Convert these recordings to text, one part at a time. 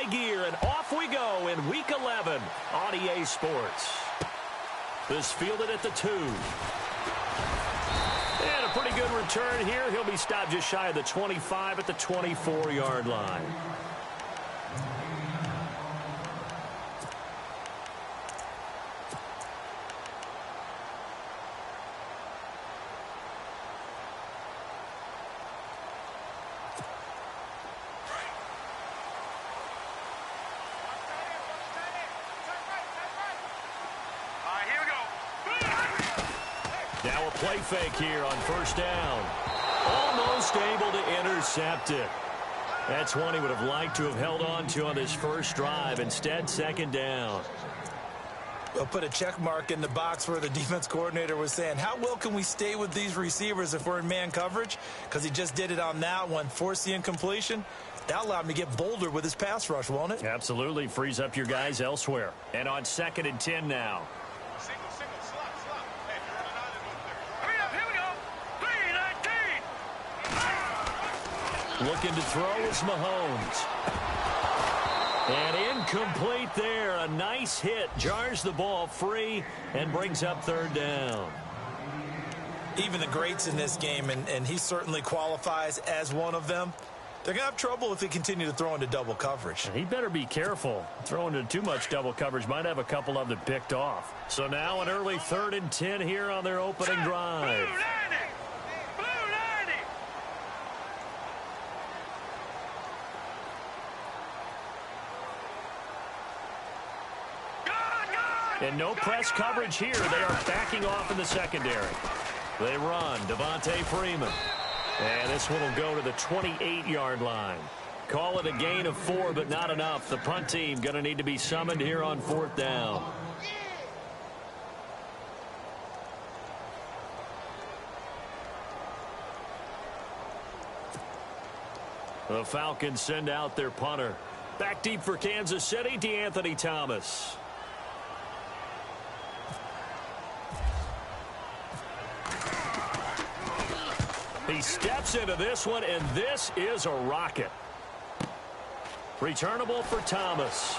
high gear, and off we go in Week 11 on EA Sports. This fielded at the 2. And a pretty good return here. He'll be stopped just shy of the 25 at the 24-yard line. Now a play fake here on first down. Almost able to intercept it. That's one he would have liked to have held on to on his first drive. Instead, second down. We'll put a check mark in the box where the defense coordinator was saying, how well can we stay with these receivers if we're in man coverage? Because he just did it on that one, forced the incompletion. That allowed him to get bolder with his pass rush, won't it? Absolutely. Frees up your guys elsewhere. And on 2nd and 10 now. Looking to throw is Mahomes. And incomplete there. A nice hit. Jars the ball free and brings up 3rd down. Even the greats in this game, and he certainly qualifies as one of them, they're going to have trouble if they continue to throw into double coverage. He better be careful. Throwing into too much double coverage might have a couple of them picked off. So now an early 3rd and 10 here on their opening drive. And no press coverage here. They are backing off in the secondary. They run. Devontae Freeman. And this one will go to the 28-yard line. Call it a gain of 4, but not enough. The punt team going to need to be summoned here on 4th down. The Falcons send out their punter. Back deep for Kansas City, DeAnthony Thomas. He steps into this one, and this is a rocket. Returnable for Thomas.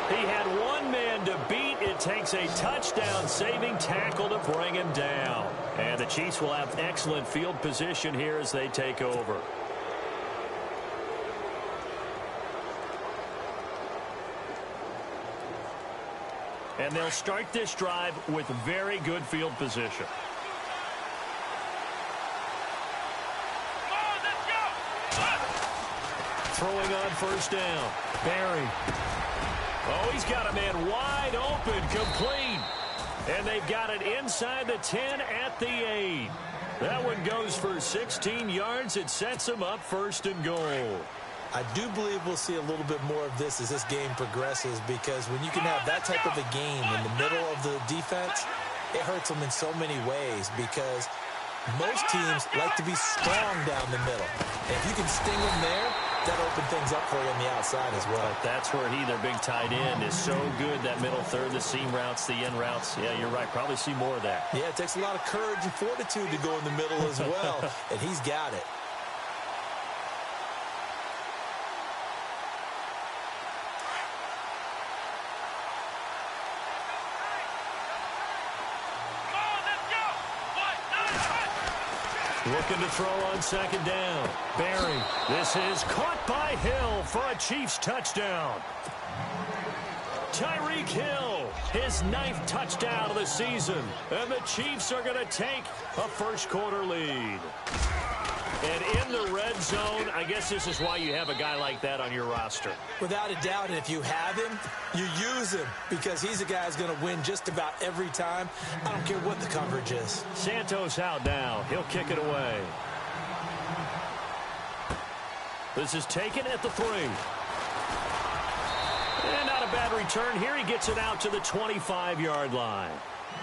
He had one man to beat. It takes a touchdown-saving tackle to bring him down. And the Chiefs will have excellent field position here as they take over. And they'll start this drive with very good field position. Throwing on first down. Barry. Oh, he's got a man wide open, complete. And they've got it inside the 10 at the 8. That one goes for 16 yards. It sets him up 1st and goal. I do believe we'll see a little bit more of this as this game progresses, because when you can have that type of a game in the middle of the defense, it hurts them in so many ways, because most teams like to be strong down the middle. And if you can sting them there, that opens things up for you on the outside as well. But that's where their big tight end, is so good, that middle third, the seam routes, the end routes. Yeah, you're right. Probably see more of that. Yeah, it takes a lot of courage and fortitude to go in the middle as well, and he's got it. Looking to throw on 2nd down. Barry. This is caught by Hill for a Chiefs touchdown. Tyreek Hill, his 9th touchdown of the season. And the Chiefs are going to take a first-quarter lead. And in the red zone, I guess this is why you have a guy like that on your roster. Without a doubt, and if you have him, you use him, because he's a guy who's going to win just about every time. I don't care what the coverage is. Santos out now. He'll kick it away. This is taken at the 3. And not a bad return here. He gets it out to the 25-yard line.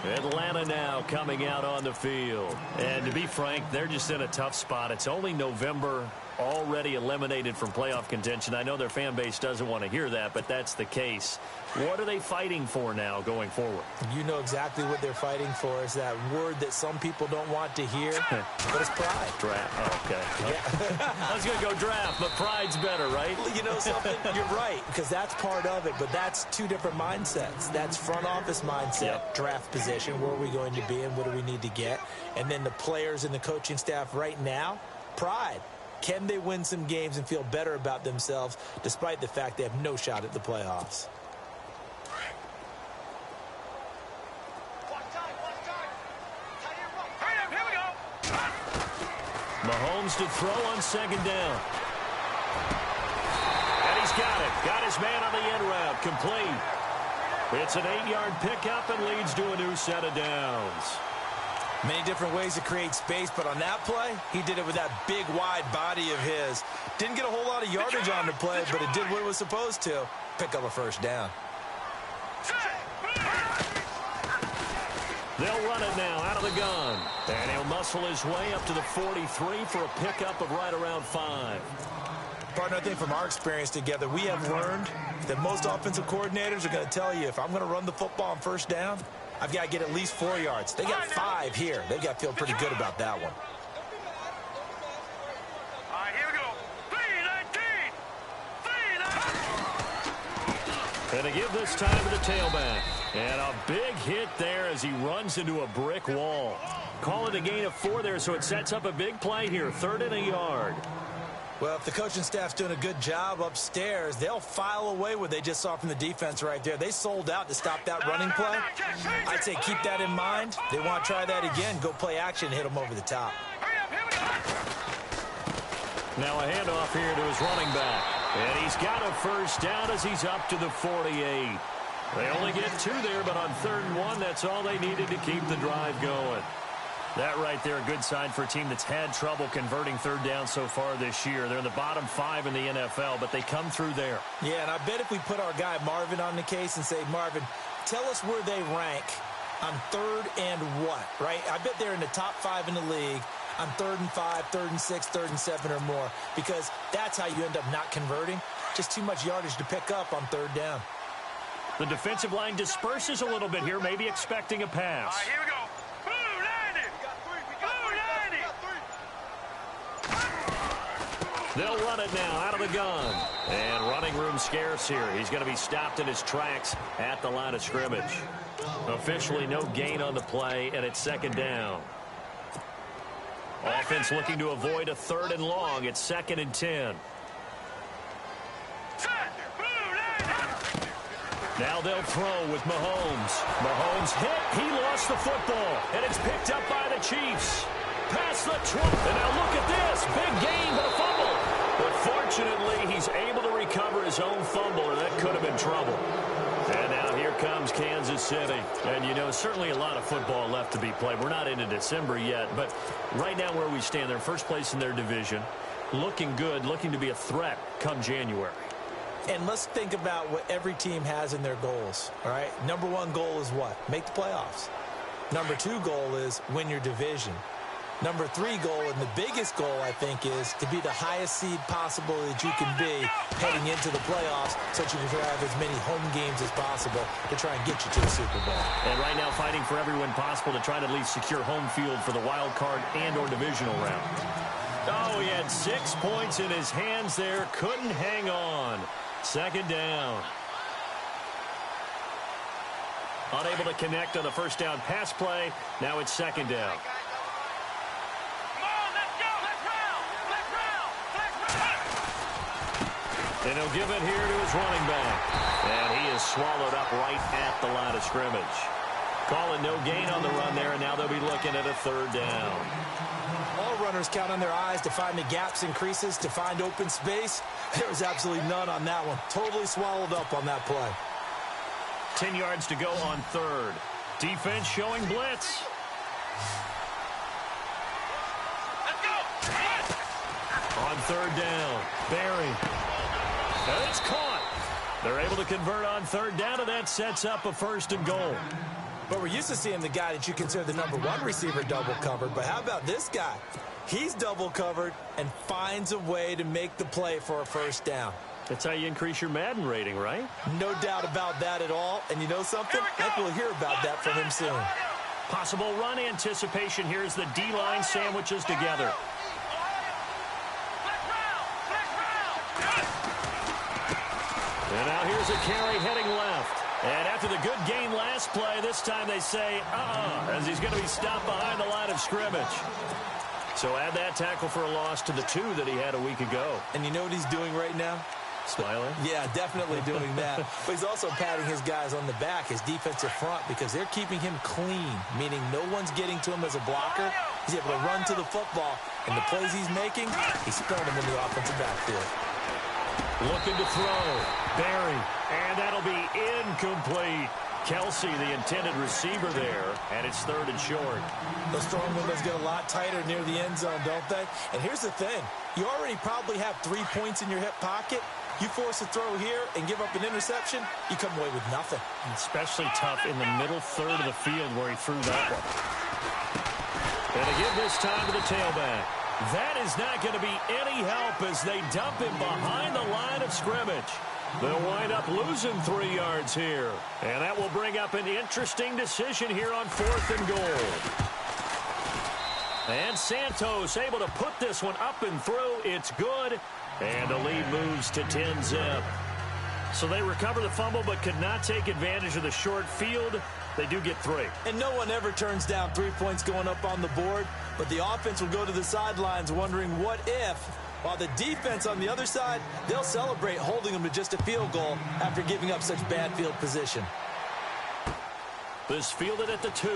Atlanta now coming out on the field. And to be frank, they're just in a tough spot. It's only November. already eliminated from playoff contention. I know their fan base doesn't want to hear that, but that's the case. What are they fighting for now going forward? You know exactly what they're fighting for. Is that word that some people don't want to hear, but it's pride. Draft. Oh, okay. Yeah. I was going to go draft, but pride's better, right? Well, you know something? You're right, because that's part of it, but that's two different mindsets. That's front office mindset, draft position, where are we going to be and what do we need to get? And then the players and the coaching staff right now, pride. Can they win some games and feel better about themselves despite the fact they have no shot at the playoffs? Mahomes to throw on second down. And he's got it. Got his man on the end route. Complete. It's an 8-yard pickup and leads to a new set of downs. Many different ways to create space, but on that play, he did it with that big, wide body of his. Didn't get a whole lot of yardage on the play, but it did what it was supposed to. Pick up a first down. They'll run it now out of the gun. And he'll muscle his way up to the 43 for a pickup of right around 5. Partner, I think from our experience together, we have learned that most offensive coordinators are going to tell you, if I'm going to run the football on first down, I've got to get at least 4 yards. They got 5 here. They've got to feel pretty good about that one. All right, here we go. 3-19. And to give this time to the tailback. And a big hit there as he runs into a brick wall. Call it a gain of 4 there, so it sets up a big play here. 3rd and a yard. Well, if the coaching staff's doing a good job upstairs, they'll file away what they just saw from the defense right there. They sold out to stop that running play. I'd say keep that in mind. They want to try that again. Go play action and hit them over the top. Now a handoff here to his running back. And he's got a first down as he's up to the 48. They only get 2 there, but on 3rd and 1, that's all they needed to keep the drive going. That right there, a good sign for a team that's had trouble converting 3rd down so far this year. They're in the bottom 5 in the NFL, but they come through there. Yeah, and I bet if we put our guy Marvin on the case and say, Marvin, tell us where they rank on 3rd and what, right? I bet they're in the top 5 in the league on 3rd and 5, 3rd and 6, 3rd and 7 or more, because that's how you end up not converting. Just too much yardage to pick up on 3rd down. The defensive line disperses a little bit here, maybe expecting a pass. All right, here we go. They'll run it now out of the gun. And running room scarce here. He's going to be stopped in his tracks at the line of scrimmage. Officially no gain on the play, and it's 2nd down. Offense looking to avoid a 3rd and long. It's 2nd and 10. Now they'll throw with Mahomes. Mahomes hit. He lost the football, and it's picked up by the Chiefs. Past the 20. And now look at this. Big gain, but a fumble. But fortunately, he's able to recover his own fumble, or that could have been trouble. And now here comes Kansas City. And, you know, certainly a lot of football left to be played. We're not into December yet, but right now where we stand, they're first place in their division. Looking good, looking to be a threat come January. And let's think about what every team has in their goals, all right? Number 1 goal is what? Make the playoffs. Number 2 goal is win your division. Number 3 goal, and the biggest goal, I think, is to be the highest seed possible that you can be heading into the playoffs so that you can have as many home games as possible to try and get you to the Super Bowl. And right now fighting for every win possible to try to at least secure home field for the wild card and or divisional round. Oh, he had 6 points in his hands there. Couldn't hang on. 2nd down. Unable to connect on the first down pass play. Now it's 2nd down. And he'll give it here to his running back. And he is swallowed up right at the line of scrimmage. Call it no gain on the run there, and now they'll be looking at a 3rd down. All runners count on their eyes to find the gaps and creases, to find open space. There was absolutely none on that one. Totally swallowed up on that play. 10 yards to go on 3rd. Defense showing blitz. On 3rd down, Barry. And it's caught. They're able to convert on 3rd down, and that sets up a 1st and goal. But we're used to seeing the guy that you consider the #1 receiver double covered. But how about this guy? He's double covered and finds a way to make the play for a first down. That's how you increase your Madden rating, right? No doubt about that at all. And you know something? I think we'll hear about that from him soon. Possible run anticipation here as the D-line sandwiches together. And now here's a carry heading left. And after the good gain last play, this time they say, as he's going to be stopped behind the line of scrimmage. So add that tackle for a loss to the 2 that he had a week ago. And you know what he's doing right now? Smiling? Yeah, definitely doing that. But he's also patting his guys on the back, his defensive front, because they're keeping him clean, meaning no one's getting to him as a blocker. He's able to run to the football, and the plays he's making, he's throwing them in the offensive backfield. Looking to throw. Barry. And that'll be incomplete. Kelsey, the intended receiver there, and it's 3rd and short. Those throwing windows get a lot tighter near the end zone, don't they? And here's the thing. You already probably have 3 points in your hip pocket. You force a throw here and give up an interception, you come away with nothing. Especially tough in the middle third of the field where he threw that one. And to give this time to the tailback. That is not going to be any help as they dump him behind the line of scrimmage. They'll wind up losing 3 yards here. And that will bring up an interesting decision here on 4th and goal. And Santos able to put this one up and through. It's good. And the lead moves to 10-zip. So they recover the fumble but could not take advantage of the short field. They do get 3. And no one ever turns down 3 points going up on the board. But the offense will go to the sidelines wondering what if. While the defense on the other side, they'll celebrate holding them to just a field goal after giving up such bad field position. This fielded at the 2.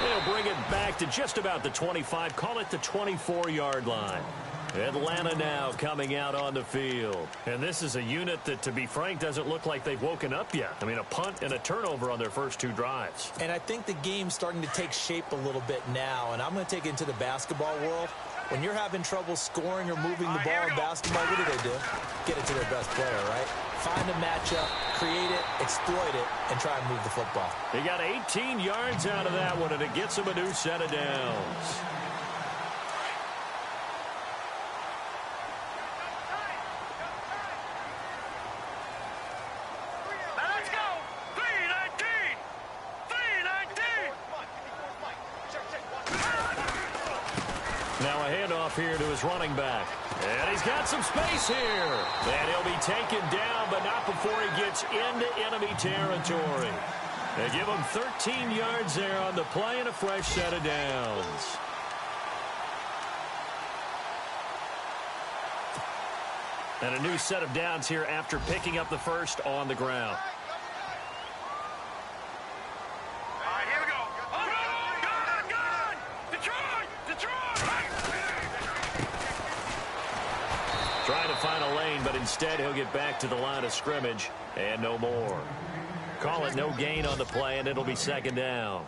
They'll bring it back to just about the 25. Call it the 24-yard line. Atlanta now coming out on the field. And this is a unit that, to be frank, doesn't look like they've woken up yet. I mean, a punt and a turnover on their first 2 drives. And I think the game's starting to take shape a little bit now. And I'm going to take it into the basketball world. When you're having trouble scoring or moving the ball in basketball, what do? Get it to their best player, right? Find a matchup, create it, exploit it, and try and move the football. They got 18 yards out of that one, and it gets them a new set of downs. Now a handoff here to his running back. And he's got some space here. And he'll be taken down, but not before he gets into enemy territory. They give him 13 yards there on the play and a fresh set of downs. And a new set of downs here after picking up the first on the ground. Trying to find a lane, but instead he'll get back to the line of scrimmage and no more. Call it no gain on the play, and it'll be 2nd down.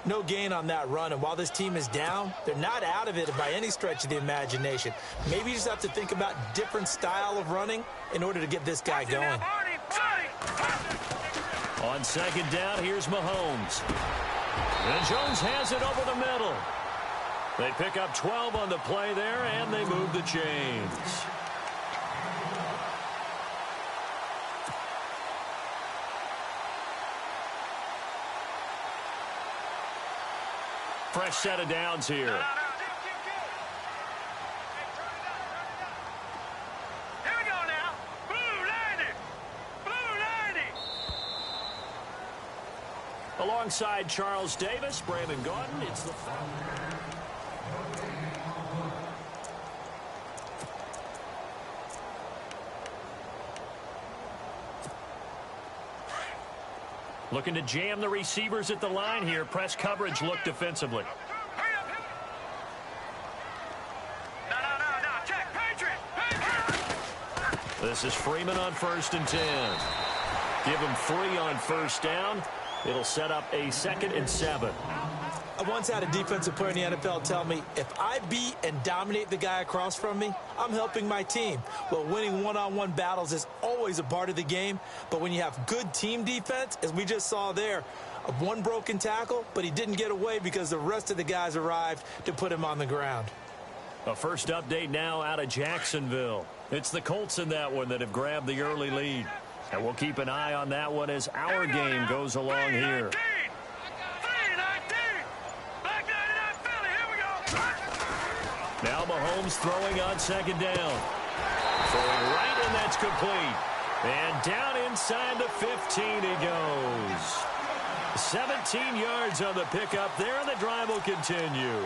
No gain on that run, and while this team is down, they're not out of it by any stretch of the imagination. Maybe you just have to think about different style of running in order to get this guy going. On 2nd down, here's Mahomes. And Jones has it over the middle. They pick up 12 on the play there, and they move the chains. Fresh set of downs here. Here we go now. Blue 90. Blue 90. Alongside Charles Davis, Brandon Gaudin, it's the foul. Looking to jam the receivers at the line here. Press coverage look defensively. Check, Patriot. This is Freeman on 1st and 10. Give him 3 on 1st down. It'll set up a 2nd and 7. I once had a defensive player in the NFL tell me, if I beat and dominate the guy across from me, I'm helping my team. Well, winning one-on-one battles is always a part of the game, but when you have good team defense, as we just saw there, one broken tackle, but he didn't get away because the rest of the guys arrived to put him on the ground. A first update now out of Jacksonville. It's the Colts in that one that have grabbed the early lead. And we'll keep an eye on that one as our game goes along here. Now Mahomes throwing on second down. Throwing right, and that's complete. And down inside the 15 he goes. 17 yards on the pickup there, and the drive will continue.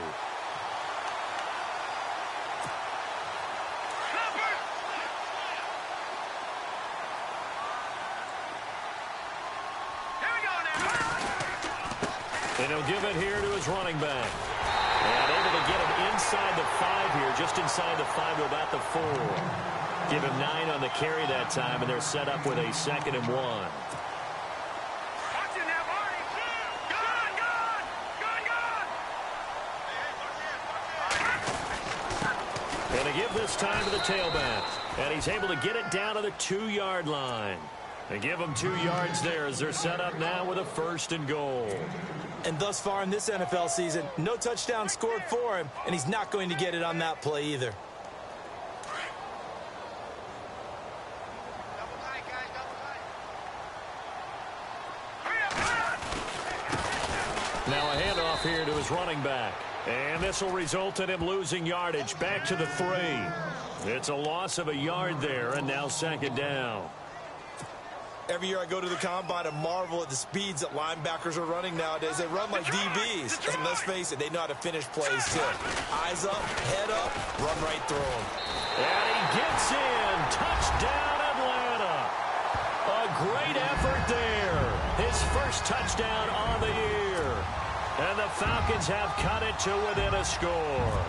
And he'll give it here to his running back. And able to get him inside the 5 here, just inside the 5 to about the 4. Give him 9 on the carry that time, and they're set up with a 2nd and 1. And to give this time to the tailback. And he's able to get it down to the 2-yard line. They give him 2 yards there as they're set up now with a 1st and goal. And thus far in this NFL season, no touchdown scored for him, and he's not going to get it on that play either. Now a handoff here to his running back. And this will result in him losing yardage back to the 3. It's a loss of a yard there, and now 2nd down. Every year I go to the combine and marvel at the speeds that linebackers are running nowadays. They run like DBs. And let's face it, they know how to finish plays too. Eyes up, head up, run right through them. And he gets in. Touchdown, Atlanta. A great effort there. His first touchdown on the year. And the Falcons have cut it to within a score.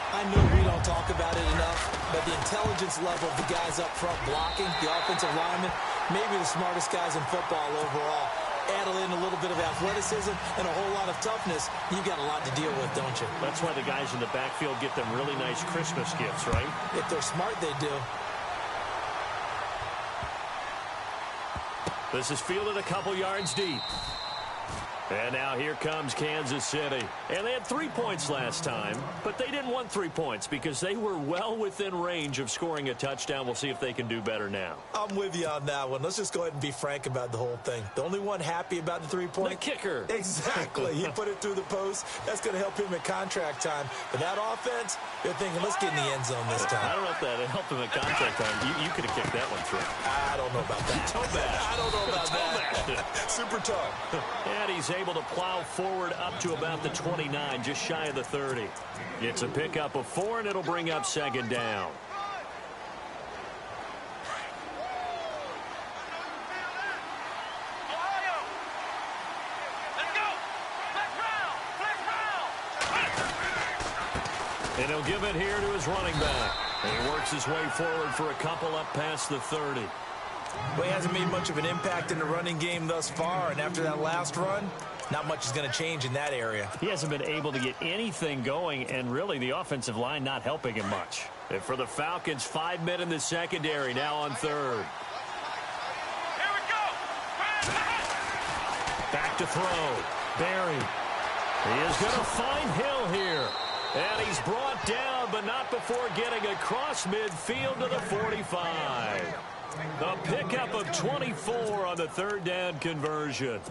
I know we don't talk about it enough, but the intelligence level of the guys up front blocking, the offensive linemen, maybe the smartest guys in football overall. Add in a little bit of athleticism and a whole lot of toughness, you've got a lot to deal with, don't you? That's why the guys in the backfield get them really nice Christmas gifts, right? If they're smart, they do. This is fielded a couple yards deep. And now here comes Kansas City. And they had 3 points last time, but they didn't want 3 points because they were well within range of scoring a touchdown. We'll see if they can do better now. I'm with you on that one. Let's just go ahead and be frank about the whole thing. The only one happy about the 3-point? The kicker. Exactly. He put it through the post. That's going to help him at contract time. But that offense, they're thinking, let's get in the end zone this time. I don't know if that helped him at contract time. You could have kicked that one through. I don't know about that. Toe bash. I don't know about that. Super tough. And he's able to plow forward up to about the 29, just shy of the 30. It's a pickup of 4, and it'll bring up 2nd down. And he'll give it here to his running back. And he works his way forward for a couple up past the 30. Well, he hasn't made much of an impact in the running game thus far, and after that last run, not much is going to change in that area. He hasn't been able to get anything going, and really the offensive line not helping him much. And for the Falcons, 5 men in the secondary, now on 3rd. Here we go. Back to throw. Barry. He is going to find Hill here. And he's brought down, but not before getting across midfield to the 45. A pickup of 24 on the 3rd down conversion.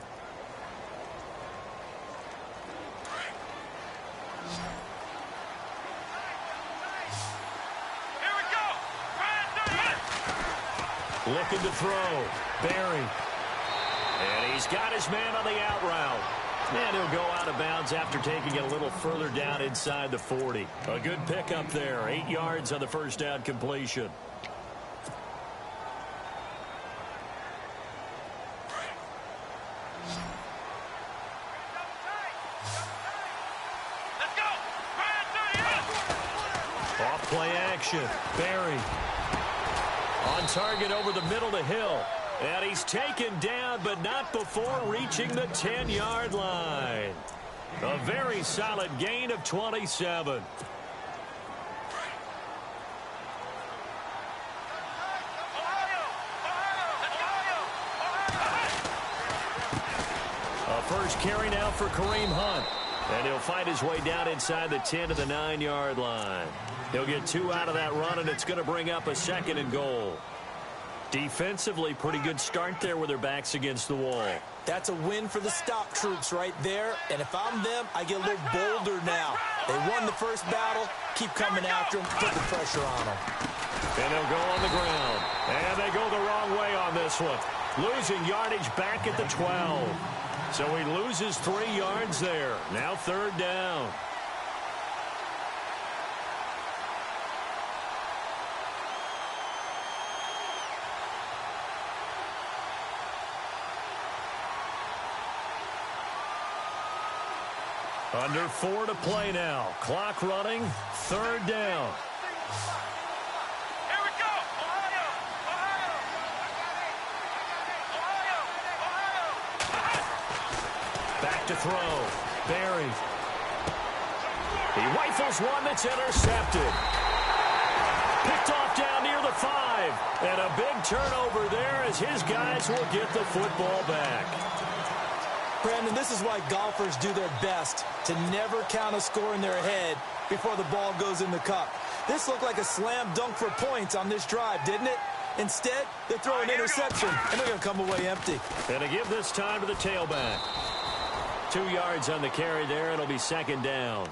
Here we go. Looking to throw. Barry. And he's got his man on the out route. And he'll go out of bounds after taking it a little further down inside the 40. A good pickup there. 8 yards on the 1st down completion. Off-play action. Barry. On target over the middle to Hill. And he's taken down, but not before reaching the 10-yard line. A very solid gain of 27. A first carry now for Kareem Hunt. And he'll fight his way down inside the 10 to the 9-yard line. He'll get 2 out of that run, and it's going to bring up a 2nd and goal. Defensively, pretty good start there with their backs against the wall. That's a win for the stop troops right there. And if I'm them, I get a little bolder now. They won the first battle. Keep coming after them. Put the pressure on them. And they'll go on the ground. And they go the wrong way on this one. Losing yardage back at the 12. So he loses 3 yards there. Now 3rd down. Under 4 to play now. Clock running. 3rd down. Here we go. Ohio. Back to throw. Barry. He rifles one that's intercepted. Picked off down near the 5. And a big turnover there as his guys will get the football back. Brandon, this is why golfers do their best to never count a score in their head before the ball goes in the cup. This looked like a slam dunk for points on this drive, didn't it? Instead, they throw an interception, and they're going to come away empty. And to give this time to the tailback. 2 yards on the carry there. It'll be 2nd down.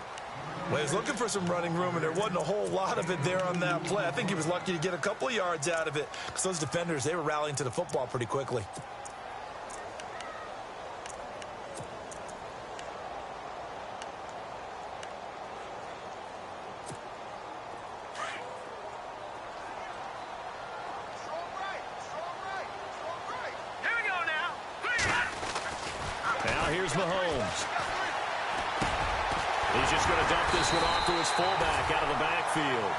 Well, he was looking for some running room, and there wasn't a whole lot of it there on that play. I think he was lucky to get a couple of yards out of it because those defenders, they were rallying to the football pretty quickly. Here's Mahomes. He's just going to dump this one off to his fullback out of the backfield.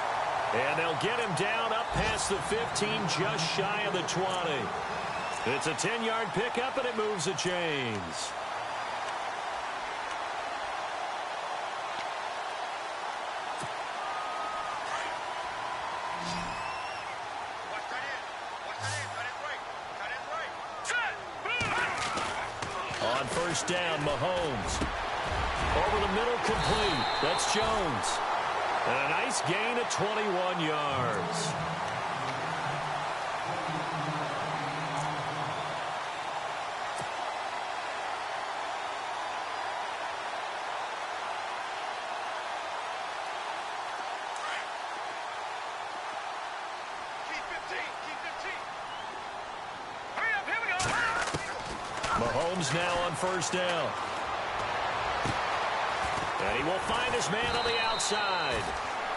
And they'll get him down up past the 15, just shy of the 20. It's a 10-yard pickup, and it moves the chains. On first down, Mahomes. Over the middle, complete. That's Jones. And a nice gain of 21 yards. Mahomes now on first down. And he will find his man on the outside.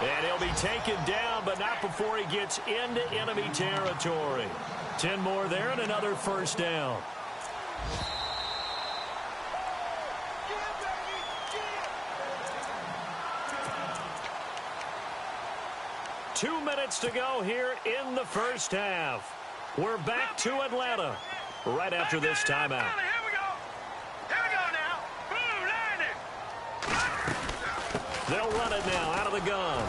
And he'll be taken down, but not before he gets into enemy territory. 10 more there and another first down. Two minutes to go here in the first half. We're back to Atlanta right after this timeout. Here we go. Here we go now. Boom, landed. They'll run it now out of the gun.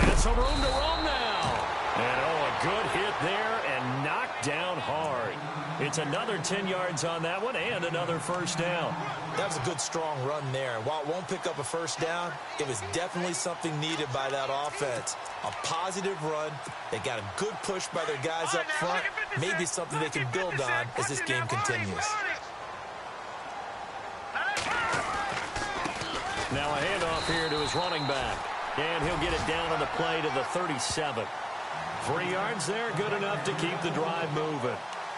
And some room to roam now. And a good hit there and knocked down hard. It's another 10 yards on that one and another first down. That was a good, strong run there. And while it won't pick up a first down, it was definitely something needed by that offense. A positive run. They got a good push by their guys up front. Maybe something they can build on as this game continues. Now a handoff here to his running back. And he'll get it down on the play to the 37. 3 yards there, good enough to keep the drive moving.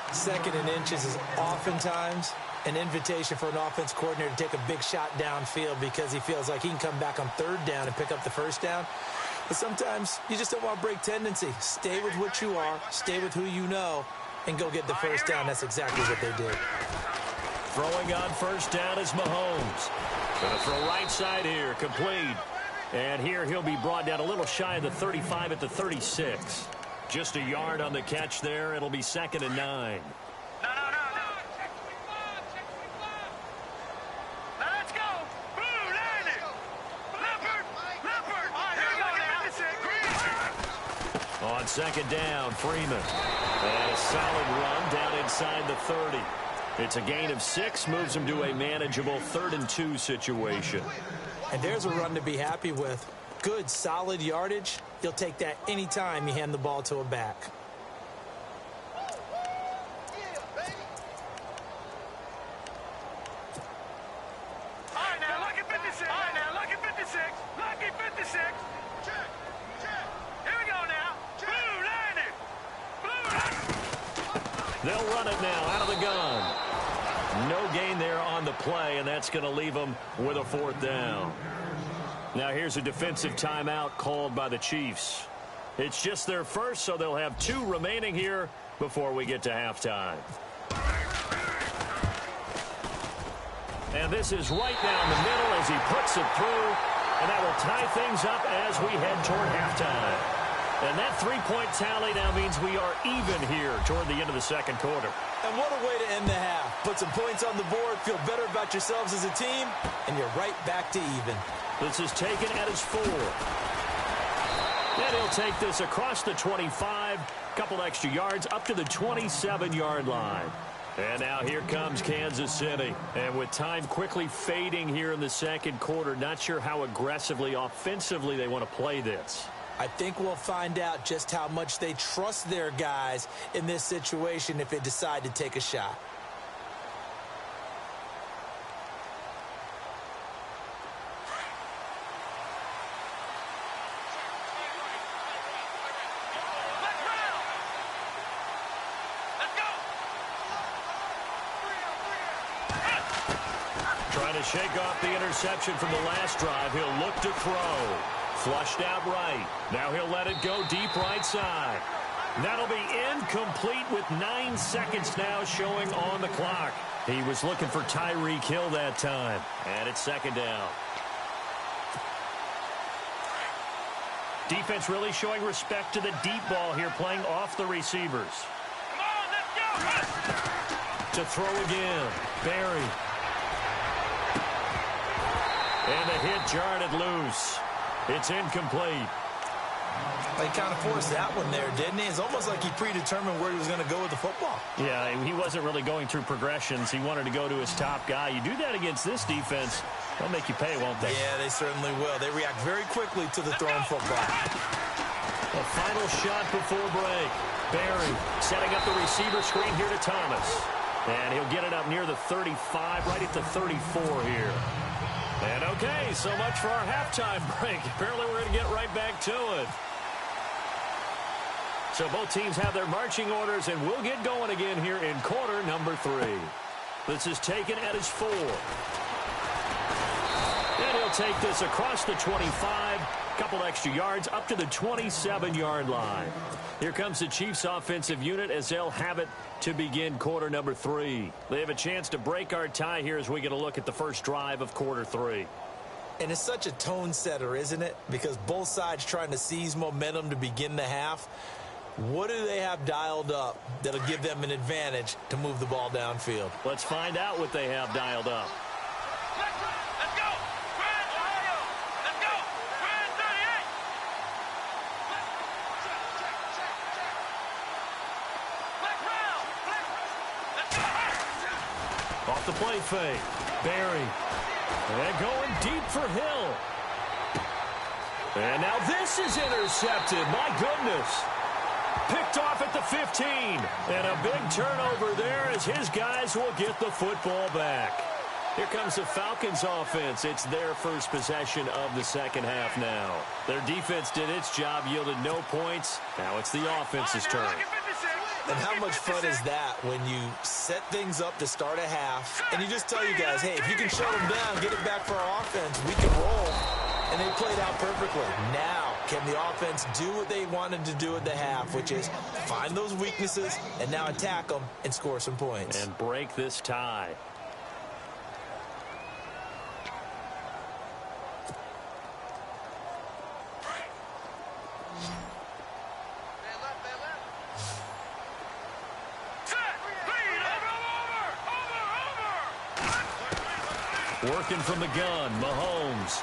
2nd and inches is oftentimes an invitation for an offense coordinator to take a big shot downfield because he feels like he can come back on 3rd down and pick up the first down. But sometimes you just don't want to break tendency. Stay with what you are, stay with who you know, and go get the first down. That's exactly what they did. Throwing on first down is Mahomes. Going to throw right side here, complete. And here he'll be brought down a little shy of the 35 at the 36. Just a yard on the catch there. It'll be 2nd and 9. No. Let's go. Boom. On second down, Freeman. And a solid run down inside the 30. It's a gain of 6, moves him to a manageable 3rd and 2 situation. And there's a run to be happy with. Good, solid yardage. You'll take that anytime you hand the ball to a back. They'll run it now out of the gun. No gain there on the play, and that's going to leave them with a 4th down. Now here's a defensive timeout called by the Chiefs. It's just their first, so they'll have 2 remaining here before we get to halftime. And this is right down the middle as he puts it through, and that will tie things up as we head toward halftime. And that 3-point tally now means we are even here toward the end of the second quarter. And what a way to end the half. Put some points on the board, feel better about yourselves as a team, and you're right back to even. This is taken at his 4. And he'll take this across the 25, couple extra yards up to the 27-yard line. And now here comes Kansas City. And with time quickly fading here in the second quarter, not sure how aggressively, offensively they want to play this. I think we'll find out just how much they trust their guys in this situation if they decide to take a shot. Trying to shake off the interception from the last drive. He'll look to throw. Flushed out right. Now he'll let it go deep right side. That'll be incomplete with 9 seconds now showing on the clock. He was looking for Tyreek Hill that time. And it's second down. Defense really showing respect to the deep ball here, playing off the receivers. Come on, let's go. To throw again. Barry. And the hit jarred it loose. It's incomplete. He kind of forced that one there, didn't he? It's almost like he predetermined where he was going to go with the football. Yeah, he wasn't really going through progressions. He wanted to go to his top guy. You do that against this defense, they'll make you pay, won't they? Yeah, they certainly will. They react very quickly to the thrown football. A final shot before break. Barry setting up the receiver screen here to Thomas. And he'll get it up near the 35, right at the 34 here. And okay, so much for our halftime break. Apparently we're going to get right back to it. So both teams have their marching orders, and we'll get going again here in quarter number 3. This is taken at his 4. And he'll take this across the 25, couple extra yards up to the 27-yard line. Here comes the Chiefs offensive unit as they'll have it to begin quarter number 3. They have a chance to break our tie here as we get a look at the first drive of quarter 3. And it's such a tone setter, isn't it? Because both sides trying to seize momentum to begin the half. What do they have dialed up that'll give them an advantage to move the ball downfield? Let's find out what they have dialed up. Let's go. Grand Ohio. Let's go. Grand 38. Black round. Let's go. Off the play fake. Barry. And going deep for Hill. And now this is intercepted. My goodness. Picked off at the 15. And a big turnover there as his guys will get the football back. Here comes the Falcons offense. It's their first possession of the second half now. Their defense did its job, yielded no points. Now it's the offense's turn. And how much fun is that when you set things up to start a half and you just tell you guys, hey, if you can shut them down, get it back for our offense, we can roll. And they played out perfectly. Now, can the offense do what they wanted to do at the half, which is find those weaknesses and now attack them and score some points? And break this tie. Working from the gun, Mahomes.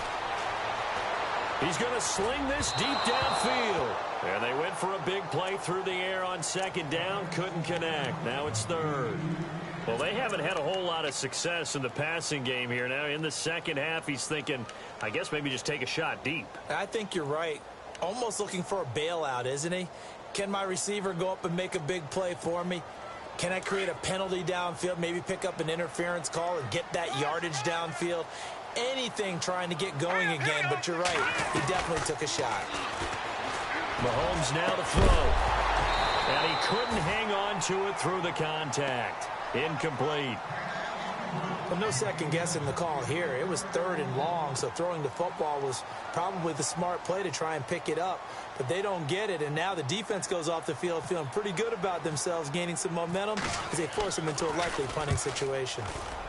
He's going to sling this deep downfield. And they went for a big play through the air on second down. Couldn't connect. Now it's third. Well, they haven't had a whole lot of success in the passing game here. Now in the second half, he's thinking, I guess maybe just take a shot deep. I think you're right. Almost looking for a bailout, isn't he? Can my receiver go up and make a big play for me? Can I create a penalty downfield, maybe pick up an interference call and get that yardage downfield? Anything trying to get going again, but you're right. He definitely took a shot. Mahomes now to throw. And he couldn't hang on to it through the contact. Incomplete. Well, no second guessing the call here. It was third and long, so throwing the football was probably the smart play to try and pick it up. But they don't get it, and now the defense goes off the field feeling pretty good about themselves, gaining some momentum as they force them into a likely punting situation.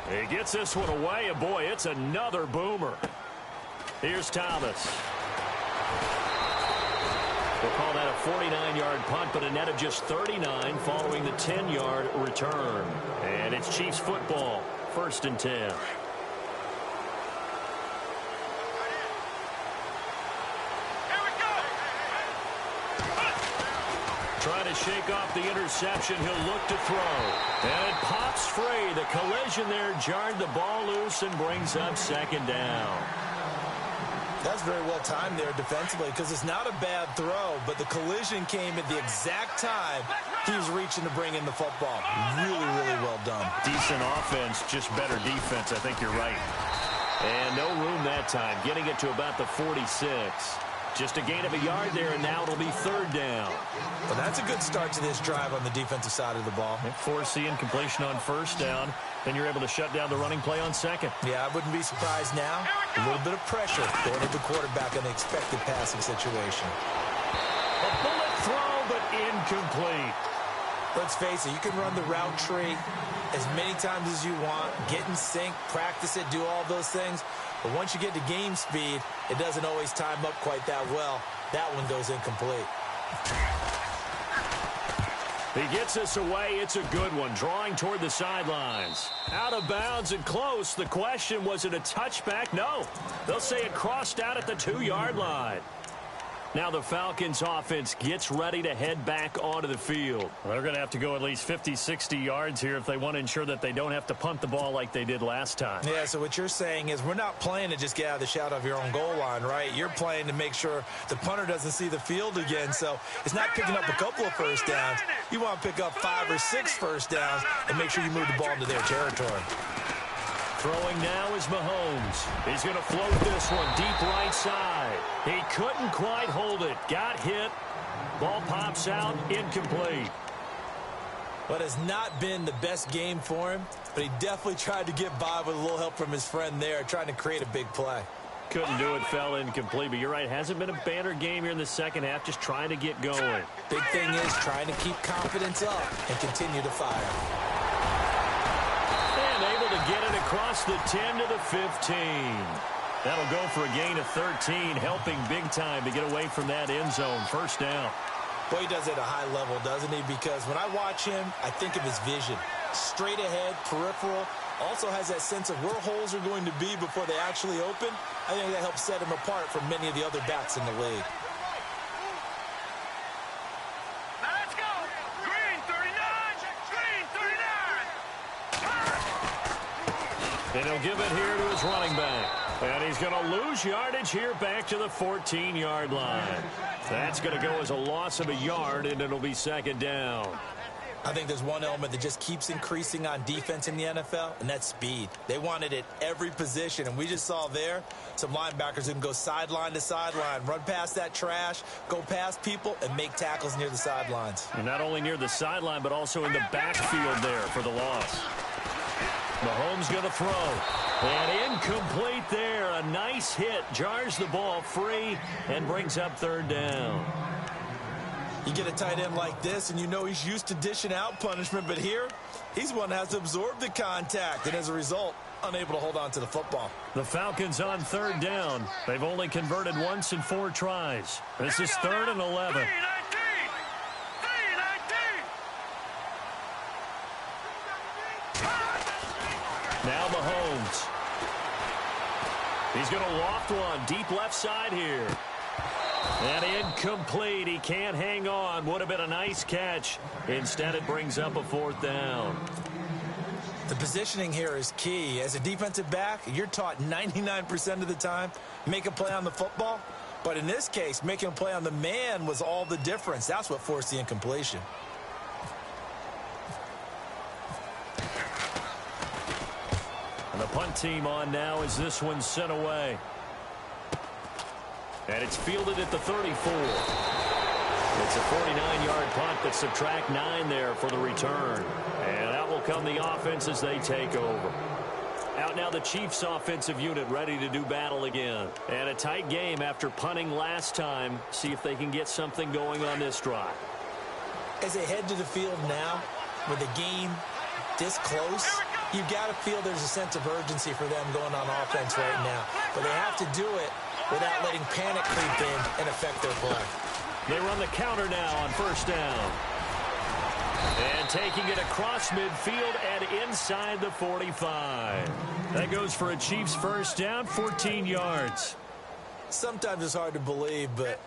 He gets this one away, and boy, it's another boomer. Here's Thomas. We'll call that a 49-yard punt, but a net of just 39 following the 10-yard return. And it's Chiefs football, 1st and 10. Here we go. Trying to shake off the interception. He'll look to throw. And it pops free. The collision there jarred the ball loose and brings up second down. That's very well timed there defensively because it's not a bad throw, but the collision came at the exact time he was reaching to bring in the football. Really, really well done. Decent offense, just better defense. I think you're right. And no room that time. Getting it to about the 46. Just a gain of a yard there, and now it'll be 3rd down. Well, that's a good start to this drive on the defensive side of the ball. Force the incompletion on 1st down. Then you're able to shut down the running play on 2nd. Yeah, I wouldn't be surprised now. A little bit of pressure going at the quarterback in an expected passing situation. A bullet throw, but incomplete. Let's face it, you can run the route tree as many times as you want, get in sync, practice it, do all those things. But once you get to game speed, it doesn't always time up quite that well. That one goes incomplete. He gets this away. It's a good one. Drawing toward the sidelines. Out of bounds and close. The question, was it a touchback? No. They'll say it crossed out at the 2-yard line. Now the Falcons offense gets ready to head back onto the field. Well, they're going to have to go at least 50, 60 yards here if they want to ensure that they don't have to punt the ball like they did last time. Yeah, so what you're saying is we're not playing to just get out of the shadow of your own goal line, right? You're playing to make sure the punter doesn't see the field again. So it's not picking up a couple of first downs. You want to pick up 5 or 6 first downs and make sure you move the ball into their territory. Throwing now is Mahomes. He's going to float this one deep right side. He couldn't quite hold it. Got hit. Ball pops out. Incomplete. What has not been the best game for him, but he definitely tried to get by with a little help from his friend there, trying to create a big play. Couldn't do it, fell incomplete. But you're right, hasn't been a banner game here in the second half, just trying to get going. Big thing is trying to keep confidence up and continue to fire. And able to get it across the 10 to the 15. That'll go for a gain of 13, helping big time to get away from that end zone. 1st down. Boy, he does it at a high level, doesn't he? Because when I watch him, I think of his vision. Straight ahead, peripheral. Also has that sense of where holes are going to be before they actually open. I think that helps set him apart from many of the other backs in the league. Now let's go. Green 39. Green 39. And he'll give it here to his running back. And he's going to lose yardage here back to the 14-yard line. That's going to go as a loss of a yard, and it'll be 2nd down. I think there's one element that just keeps increasing on defense in the NFL, and that's speed. They want it at every position, and we just saw there some linebackers who can go sideline to sideline, run past that trash, go past people, and make tackles near the sidelines. And not only near the sideline, but also in the backfield there for the loss. Mahomes going to throw. And incomplete there. A nice hit. Jars the ball free and brings up 3rd down. You get a tight end like this, and you know he's used to dishing out punishment, but here, he's one that has to absorb the contact, and as a result, unable to hold on to the football. The Falcons on 3rd down. They've only converted once in 4 tries. This is 3rd and 11. Now Mahomes. He's going to loft one deep left side here. And incomplete. He can't hang on. Would have been a nice catch. Instead, it brings up a 4th down. The positioning here is key. As a defensive back, you're taught 99% of the time, make a play on the football. But in this case, making a play on the man was all the difference. That's what forced the incompletion. And the punt team on now as this one's sent away. And it's fielded at the 34. It's a 49-yard punt, but subtract 9 there for the return. And out will come the offense as they take over. Out now the Chiefs offensive unit ready to do battle again. And a tight game after punting last time. See if they can get something going on this drive. As they head to the field now, with the game this close, you've got to feel there's a sense of urgency for them going on offense right now. But they have to do it without letting panic creep in and affect their play. They run the counter now on 1st down. And taking it across midfield and inside the 45. That goes for a Chiefs 1st down, 14 yards. Sometimes it's hard to believe, but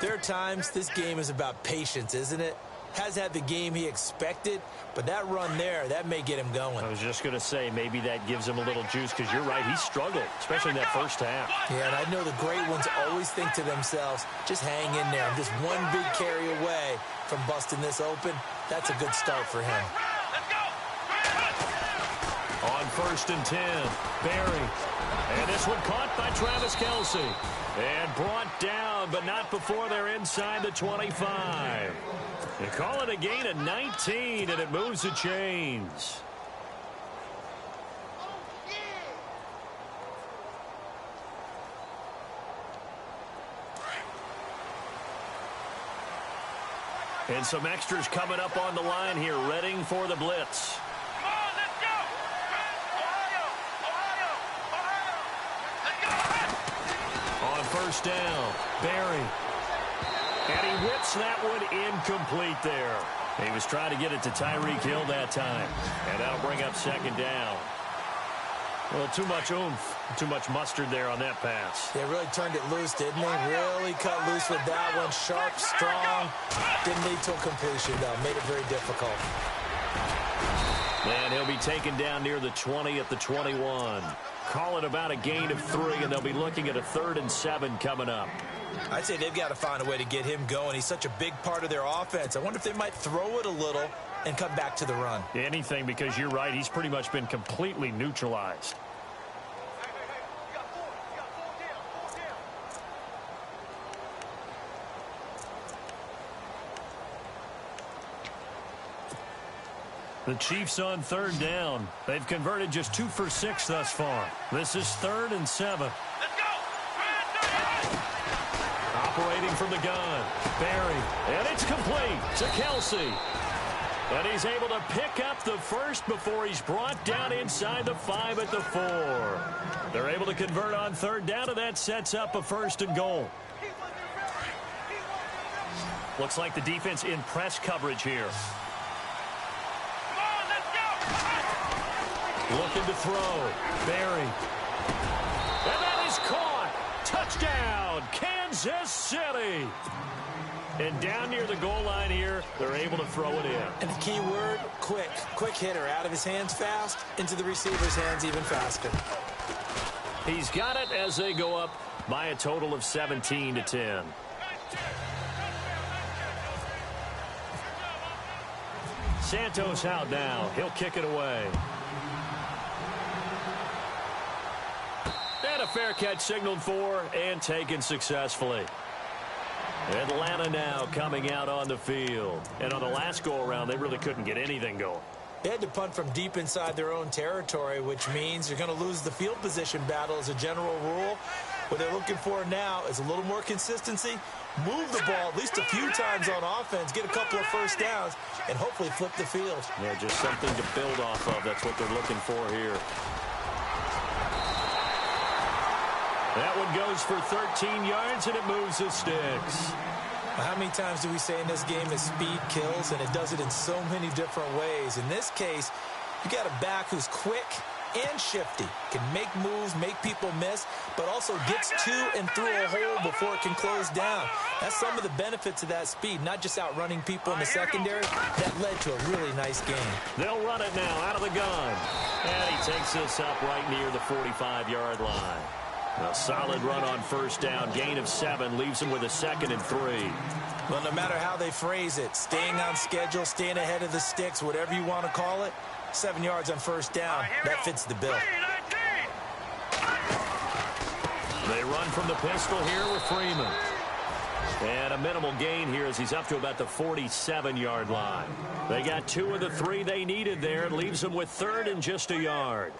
there are times this game is about patience, isn't it? Has had the game he expected, but that run there, that may get him going. I was just going to say, maybe that gives him a little juice, because you're right, he struggled, especially in that first half. Yeah, and I know the great ones always think to themselves, just hang in there. I'm just one big carry away from busting this open. That's a good start for him. On 1st and 10, Barry. And this one caught by Travis Kelce. And brought down, but not before they're inside the 25. They call it a gain of 19, and it moves the chains. And some extras coming up on the line here, readying for the blitz. Come on, let's go! Ohio! On 1st down, Barry. And he whips that one incomplete there. He was trying to get it to Tyreek Hill that time. And that'll bring up 2nd down. Well, too much oomph, too much mustard there on that pass. They really turned it loose, didn't they? Really cut loose with that one. Sharp, strong. Didn't lead to a completion, though. Made it very difficult. And he'll be taken down near the 20 at the 21. Call it about a gain of 3, and they'll be looking at a 3rd and 7 coming up. I'd say they've got to find a way to get him going. He's such a big part of their offense. I wonder if they might throw it a little and come back to the run. Anything, because you're right. He's pretty much been completely neutralized. The Chiefs on 3rd down. They've converted just 2 for 6 thus far. This is 3rd and 7. Operating from the gun, Barry, and it's complete to Kelce. And he's able to pick up the first before he's brought down inside the 5 at the 4. They're able to convert on 3rd down, and that sets up a 1st and goal. Looks like the defense in press coverage here. Looking to throw, Barry. And that is caught. Touchdown, Kansas City. And down near the goal line here, they're able to throw it in. And the key word, quick. Quick hitter. Out of his hands fast, into the receiver's hands even faster. He's got it as they go up by a total of 17-10. Santos out now. He'll kick it away. And a fair catch signaled for and taken successfully. Atlanta now coming out on the field. And on the last go-around, they really couldn't get anything going. They had to punt from deep inside their own territory, which means you're going to lose the field position battle as a general rule. What they're looking for now is a little more consistency, move the ball at least a few times on offense, get a couple of first downs, and hopefully flip the field. Yeah, just something to build off of. That's what they're looking for here. That one goes for 13 yards, and it moves the sticks. How many times do we say in this game that speed kills, and it does it in so many different ways? In this case, you got a back who's quick, and shifty. Can make moves, make people miss, but also gets to and through a hole before it can close down. That's some of the benefits of that speed, not just outrunning people in the secondary. That led to a really nice game. They'll run it now out of the gun. And he takes this up right near the 45-yard line. A solid run on first down. Gain of 7 leaves him with a 2nd and 3. Well, no matter how they phrase it, staying on schedule, staying ahead of the sticks, whatever you want to call it, 7 yards on first down, that fits the bill. They run from the pistol here with Freeman. And a minimal gain here as he's up to about the 47-yard line. They got 2 of the 3 they needed there. It leaves them with 3rd and just a yard.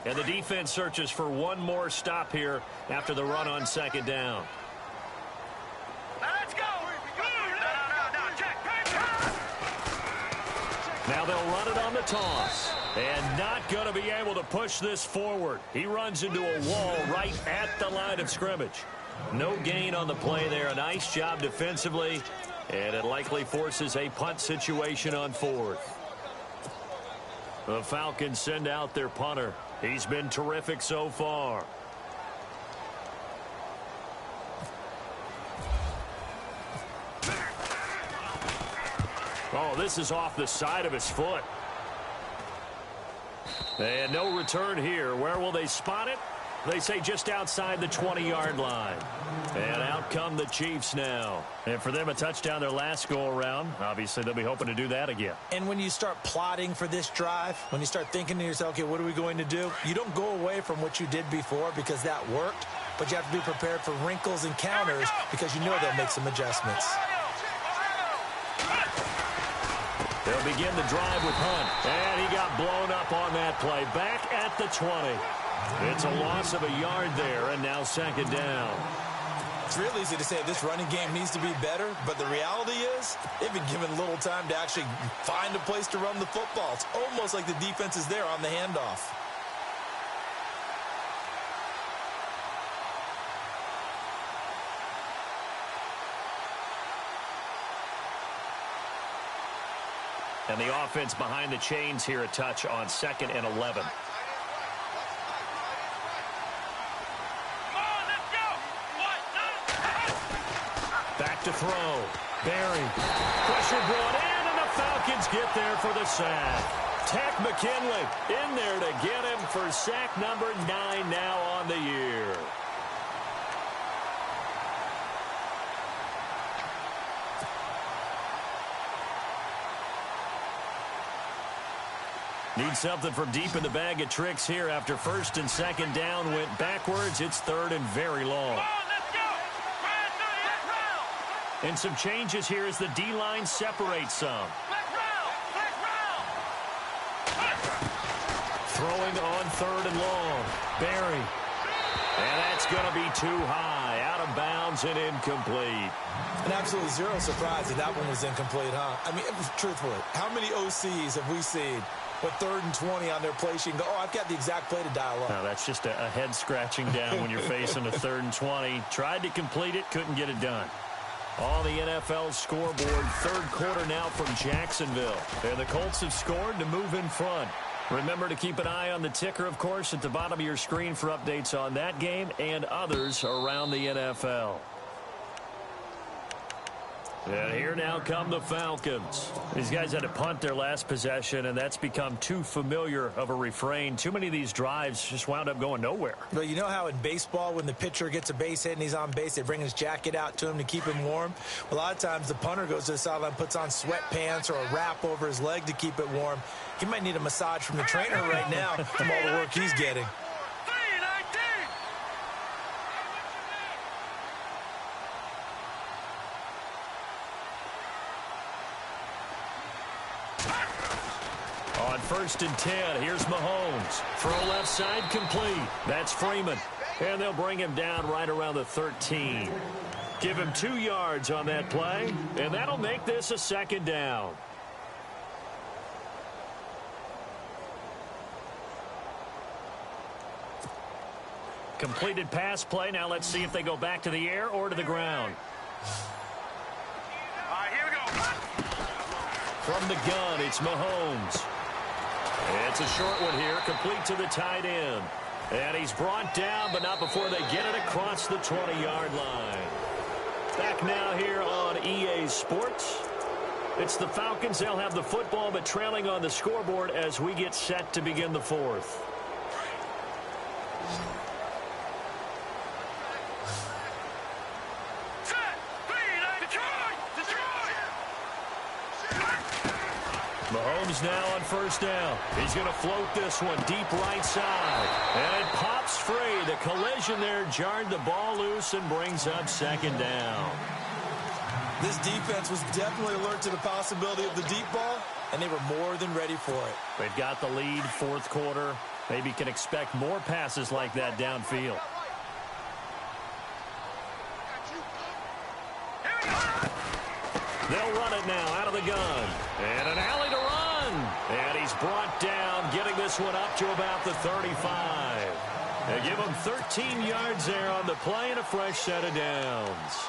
And the defense searches for one more stop here after the run on 2nd down. Let's go. Now they'll run it on the toss. And not going to be able to push this forward. He runs into a wall right at the line of scrimmage. No gain on the play there. A nice job defensively. And it likely forces a punt situation on 4th. The Falcons send out their punter. He's been terrific so far. Oh, this is off the side of his foot. And no return here. Where will they spot it? They say just outside the 20-yard line. And out come the Chiefs now. And for them, a touchdown their last go-around. Obviously, they'll be hoping to do that again. And when you start plotting for this drive, when you start thinking to yourself, okay, what are we going to do? You don't go away from what you did before because that worked. But you have to be prepared for wrinkles and counters because you know they'll make some adjustments. They'll begin the drive with Hunt. And he got blown up on that play. Back at the 20. It's a loss of a yard there, and now 2nd down. It's real easy to say this running game needs to be better, but the reality is they've been given little time to actually find a place to run the football. It's almost like the defense is there on the handoff. And the offense behind the chains here a touch on 2nd and 11. Back to throw. Barry. Pressure brought in, and the Falcons get there for the sack. Tech McKinley in there to get him for sack number 9 now on the year. Need something from deep in the bag of tricks here after 1st and 2nd down went backwards. It's 3rd and very long. And some changes here as the D-line separates some. Throwing on 3rd and long. Barry. And that's going to be too high. Out of bounds and incomplete. And absolutely zero surprise that that one was incomplete, huh? I mean, truthfully, how many OCs have we seen with 3rd and 20 on their play sheet and go, oh, I've got the exact play to dial up? No, that's just a head scratching down when you're facing a 3rd and 20. Tried to complete it, couldn't get it done. On the NFL scoreboard, 3rd quarter now from Jacksonville. And the Colts have scored to move in front. Remember to keep an eye on the ticker, of course, at the bottom of your screen for updates on that game and others around the NFL. And here now come the Falcons. These guys had to punt their last possession, and that's become too familiar of a refrain. Too many of these drives just wound up going nowhere. But you know how in baseball, when the pitcher gets a base hit and he's on base, they bring his jacket out to him to keep him warm? Well, a lot of times the punter goes to the sideline, puts on sweatpants or a wrap over his leg to keep it warm. He might need a massage from the trainer right now from all the work he's getting. On 1st and 10, here's Mahomes. Throw left side complete. That's Freeman. And they'll bring him down right around the 13. Give him 2 yards on that play, and that'll make this a 2nd down. Completed pass play. Now let's see if they go back to the air or to the ground. All right, here we go. From the gun, it's Mahomes. It's a short one here, complete to the tight end. And he's brought down, but not before they get it across the 20-yard line. Back now here on EA Sports. It's the Falcons. They'll have the football, but trailing on the scoreboard as we get set to begin the fourth. Mahomes now on first down. He's going to float this one deep right side. And it pops free. The collision there jarred the ball loose and brings up second down. This defense was definitely alert to the possibility of the deep ball, and they were more than ready for it. They've got the lead, fourth quarter. Maybe can expect more passes like that downfield. They'll run it now out of the gun. And an alley to run. And he's brought down, getting this one up to about the 35. They give him 13 yards there on the play and a fresh set of downs.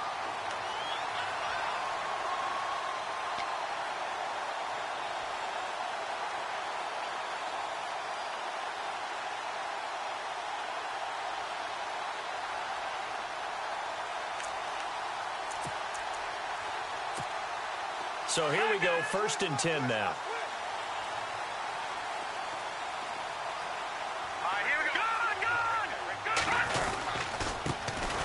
So here we go, 1st and 10 now.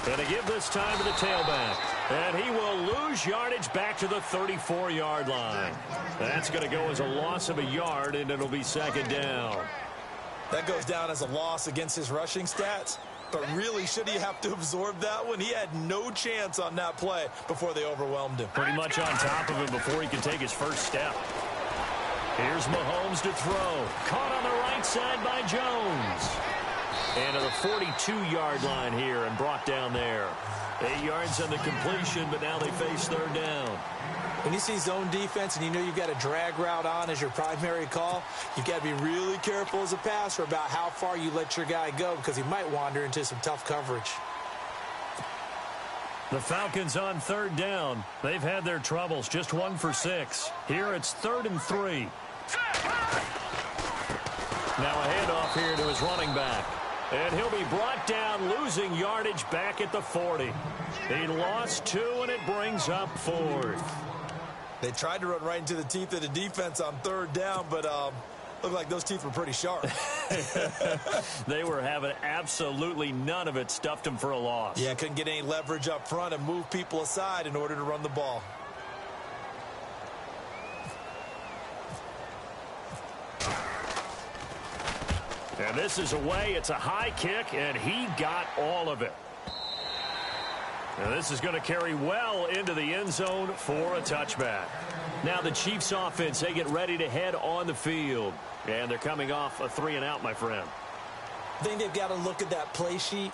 And they give this time to the tailback. And he will lose yardage back to the 34-yard line. That's going to go as a loss of a yard, and it'll be second down. That goes down as a loss against his rushing stats. But really, should he have to absorb that one? He had no chance on that play before they overwhelmed him. Pretty much on top of him before he can take his first step. Here's Mahomes to throw. Caught on the right side by Jones. And to the 42-yard line here and brought down there. 8 yards on the completion, but now they face third down. When you see zone defense and you know you've got a drag route on as your primary call, you've got to be really careful as a passer about how far you let your guy go because he might wander into some tough coverage. The Falcons on third down. They've had their troubles, just 1 for 6. Here it's 3rd and 3. Now a handoff here to his running back. And he'll be brought down, losing yardage back at the 40. He lost 2, and it brings up 4th. They tried to run right into the teeth of the defense on third down, but looked like those teeth were pretty sharp. They were having absolutely none of it, stuffed him for a loss. Yeah, couldn't get any leverage up front and move people aside in order to run the ball. And this is away. It's a high kick, and he got all of it. And this is going to carry well into the end zone for a touchback. Now the Chiefs offense, they get ready to head on the field. And they're coming off a 3-and-out, my friend. I think they've got to look at that play sheet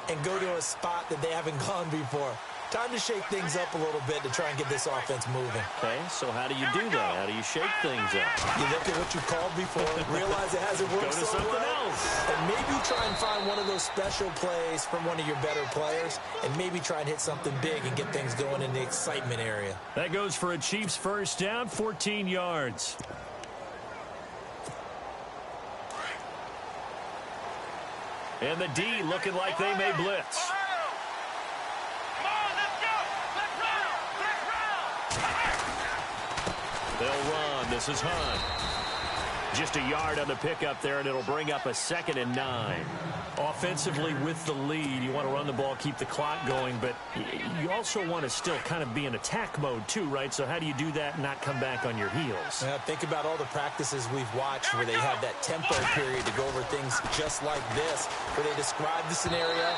and go to a spot that they haven't gone before. Time to shake things up a little bit to try and get this offense moving. Okay, so how do you do that? How do you shake things up? You look at what you called before, realize it hasn't worked Go to something else. and maybe try and find one of those special plays from one of your better players, and maybe try and hit something big and get things going in the excitement area. That goes for a Chiefs first down, 14 yards. And the D looking like they may blitz. They'll run. This is Hunt. Just a yard on the pickup there, and it'll bring up a 2nd and 9. Offensively with the lead, you want to run the ball, keep the clock going, but you also want to still kind of be in attack mode too, right? So how do you do that and not come back on your heels? Think about all the practices we've watched where they have that tempo period to go over things just like this, where they describe the scenario,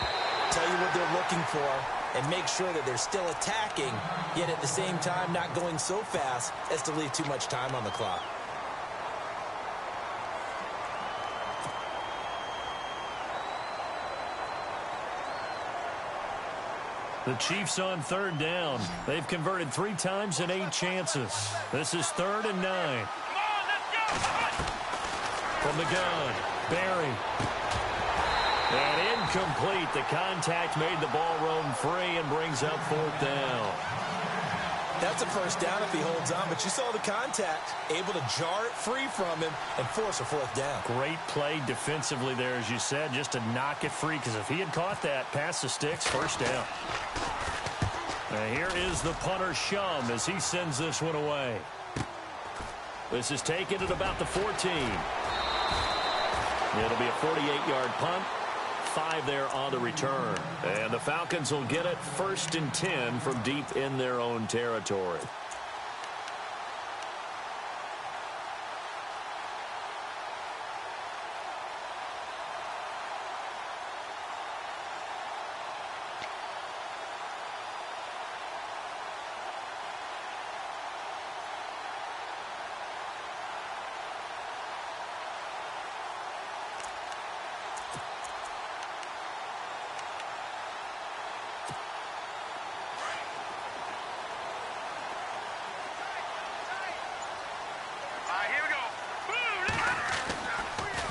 tell you what they're looking for, and make sure that they're still attacking, yet at the same time not going so fast as to leave too much time on the clock. The Chiefs on third down. They've converted 3 times in 8 chances. This is 3rd and 9. From the gun, Barry. And Incomplete. The contact made the ball roam free and brings up fourth down. That's a first down if he holds on, but you saw the contact, able to jar it free from him and force a fourth down. Great play defensively there, as you said, just to knock it free, because if he had caught that, past the sticks, first down. And here is the punter, Shum, as he sends this one away. This is taken at about the 14. It'll be a 48-yard punt. 5 there on the return. And the Falcons will get it 1st and 10 from deep in their own territory.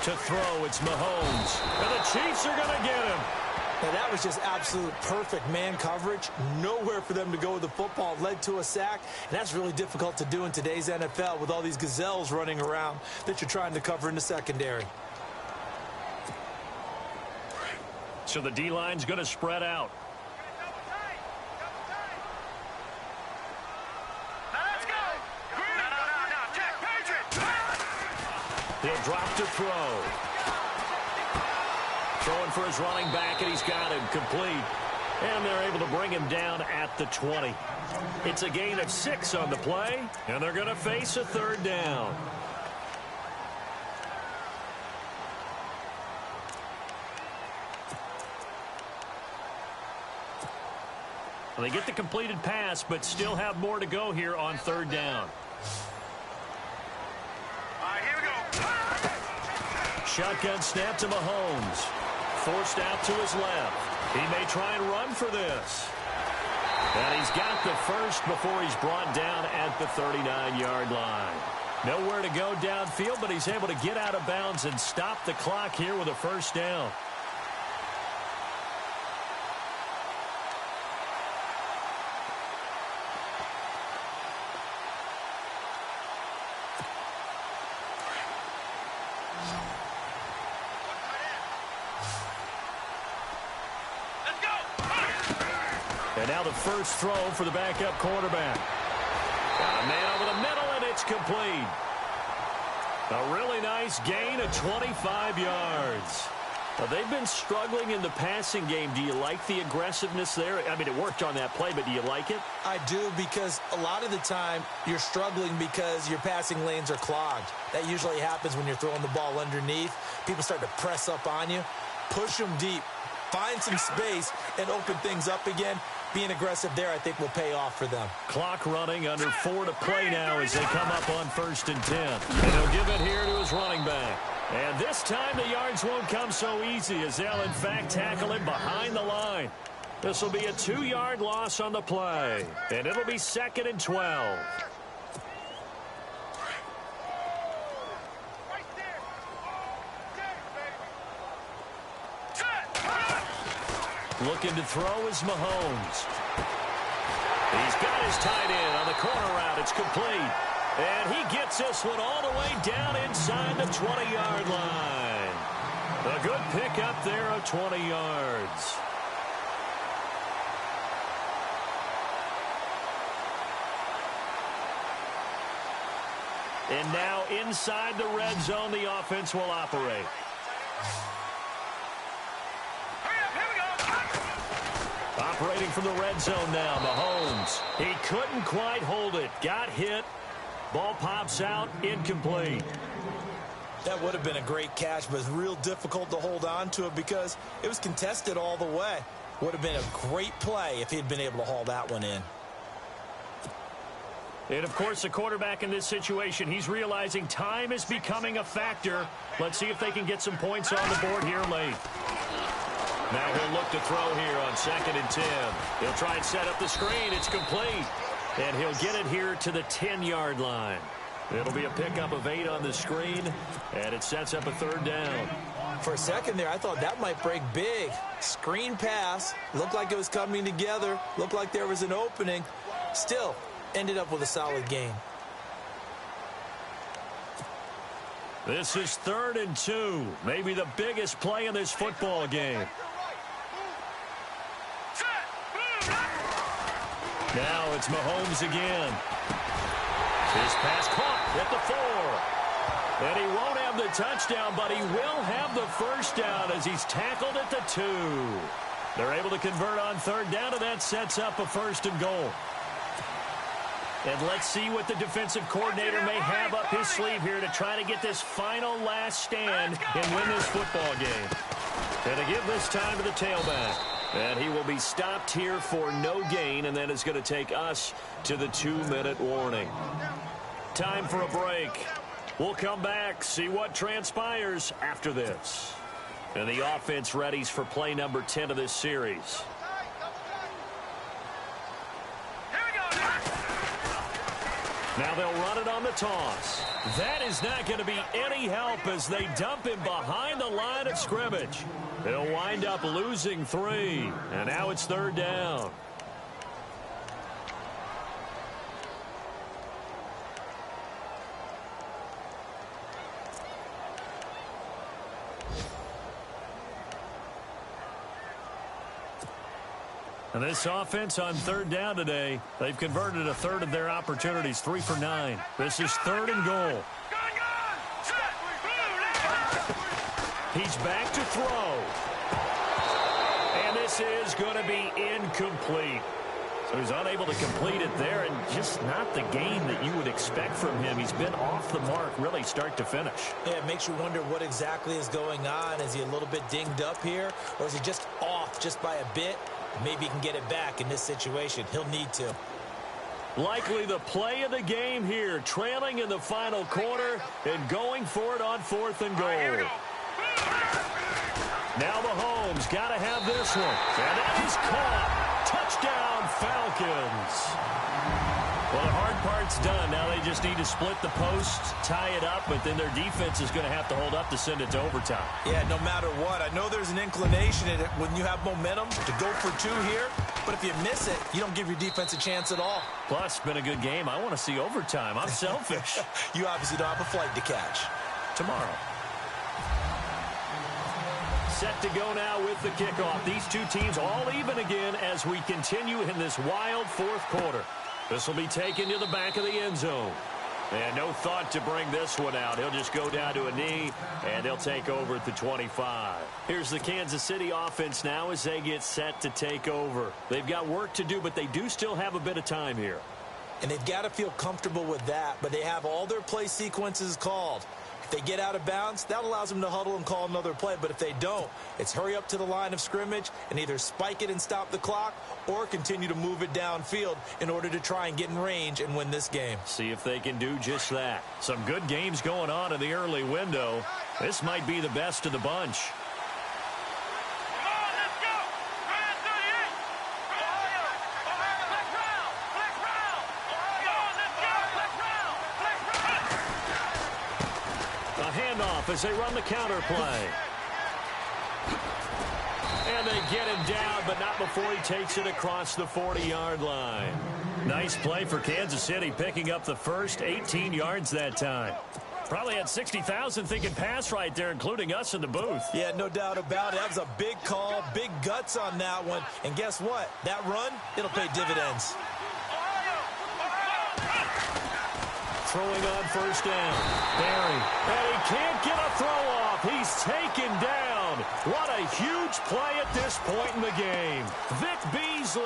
To throw, it's Mahomes. And the Chiefs are going to get him. Now, that was just absolute perfect man coverage. Nowhere for them to go with the football. Led to a sack. And that's really difficult to do in today's NFL with all these gazelles running around that you're trying to cover in the secondary. So the D-line's going to spread out. He'll drop to throw. Throwing for his running back, and he's got him complete. And they're able to bring him down at the 20. It's a gain of 6 on the play, and they're going to face a 3rd down. Well, they get the completed pass, but still have more to go here on 3rd down. Shotgun snap to Mahomes. Forced out to his left. He may try and run for this. And he's got the first before he's brought down at the 39-yard line. Nowhere to go downfield, but he's able to get out of bounds and stop the clock here with a first down. And now the first throw for the backup quarterback. Got a man over the middle, and it's complete. A really nice gain of 25 yards. Well, they've been struggling in the passing game. Do you like the aggressiveness there? I mean, it worked on that play, but do you like it? I do, because a lot of the time you're struggling because your passing lanes are clogged. That usually happens when you're throwing the ball underneath. People start to press up on you. Push them deep. Find some space and open things up again. Being aggressive there, I think, will pay off for them. Clock running, under 4 to play now as they come up on 1st and 10. And he'll give it here to his running back. And this time the yards won't come so easy, as they'll, in fact, tackle him behind the line. This will be a 2-yard loss on the play. And it'll be 2nd and 12. Looking to throw is Mahomes. He's got his tight end on the corner route. It's complete. And he gets this one all the way down inside the 20-yard line. A good pickup there of 20 yards. And now inside the red zone, the offense will operate. Operating from the red zone now, Mahomes. He couldn't quite hold it. Got hit. Ball pops out, incomplete. That would have been a great catch, but it's real difficult to hold on to it because it was contested all the way. Would have been a great play if he'd been able to haul that one in. And, of course, the quarterback in this situation, he's realizing time is becoming a factor. Let's see if they can get some points on the board here late. Now he'll look to throw here on 2nd and 10. He'll try and set up the screen. It's complete. And he'll get it here to the 10-yard line. It'll be a pickup of 8 on the screen, and it sets up a 3rd down. For a second there, I thought that might break big. Screen pass. Looked like it was coming together. Looked like there was an opening. Still, ended up with a solid gain. This is 3rd and 2. Maybe the biggest play in this football game. Now it's Mahomes again. His pass caught at the 4. And he won't have the touchdown, but he will have the first down as he's tackled at the 2. They're able to convert on 3rd down, and that sets up a 1st and goal. And let's see what the defensive coordinator may have up his sleeve here to try to get this final last stand and win this football game. And to give this time to the tailback. And he will be stopped here for no gain, and then it's going to take us to the 2-minute warning. Time for a break. We'll come back, see what transpires after this. And the offense readies for play number 10 of this series. Now they'll run it on the toss. That is not going to be any help as they dump him behind the line of scrimmage. They'll wind up losing 3. And now it's 3rd down. And this offense on 3rd down today, they've converted a 1/3 of their opportunities, 3 for 9. This is 3rd and goal. He's back to throw. And this is going to be incomplete. So he's unable to complete it there, and just not the game that you would expect from him. He's been off the mark really start to finish. Yeah, it makes you wonder what exactly is going on. Is he a little bit dinged up here, or is he just off just by a bit? Maybe he can get it back in this situation. He'll need to. Likely the play of the game here, trailing in the final quarter and going for it on 4th and goal. Now Mahomes got to have this one. And that is caught. Touchdown, Falcons. Well, the hard part's done. Now they just need to split the posts, tie it up, but then their defense is going to have to hold up to send it to overtime. Yeah, no matter what. I know there's an inclination in it when you have momentum to go for 2 here, but if you miss it, you don't give your defense a chance at all. Plus, it's been a good game. I want to see overtime. I'm selfish. You obviously don't have a flight to catch. Tomorrow. Set to go now with the kickoff. These two teams all even again as we continue in this wild 4th quarter. This will be taken to the back of the end zone. And no thought to bring this one out. He'll just go down to a knee, and they'll take over at the 25. Here's the Kansas City offense now as they get set to take over. They've got work to do, but they do still have a bit of time here. And they've got to feel comfortable with that, but they have all their play sequences called. If they get out of bounds, that allows them to huddle and call another play. But if they don't, it's hurry up to the line of scrimmage and either spike it and stop the clock or continue to move it downfield in order to try and get in range and win this game. See if they can do just that. Some good games going on in the early window. This might be the best of the bunch. As they run the counter play. And they get him down, but not before he takes it across the 40-yard line. Nice play for Kansas City, picking up the first 18 yards that time. Probably had 60,000 thinking pass right there, including us in the booth. Yeah, no doubt about it. That was a big call, big guts on that one. And guess what? That run, it'll pay dividends. Throwing on 1st down. Barry. And he can't get a throw off. He's taken down. What a huge play at this point in the game. Vic Beasley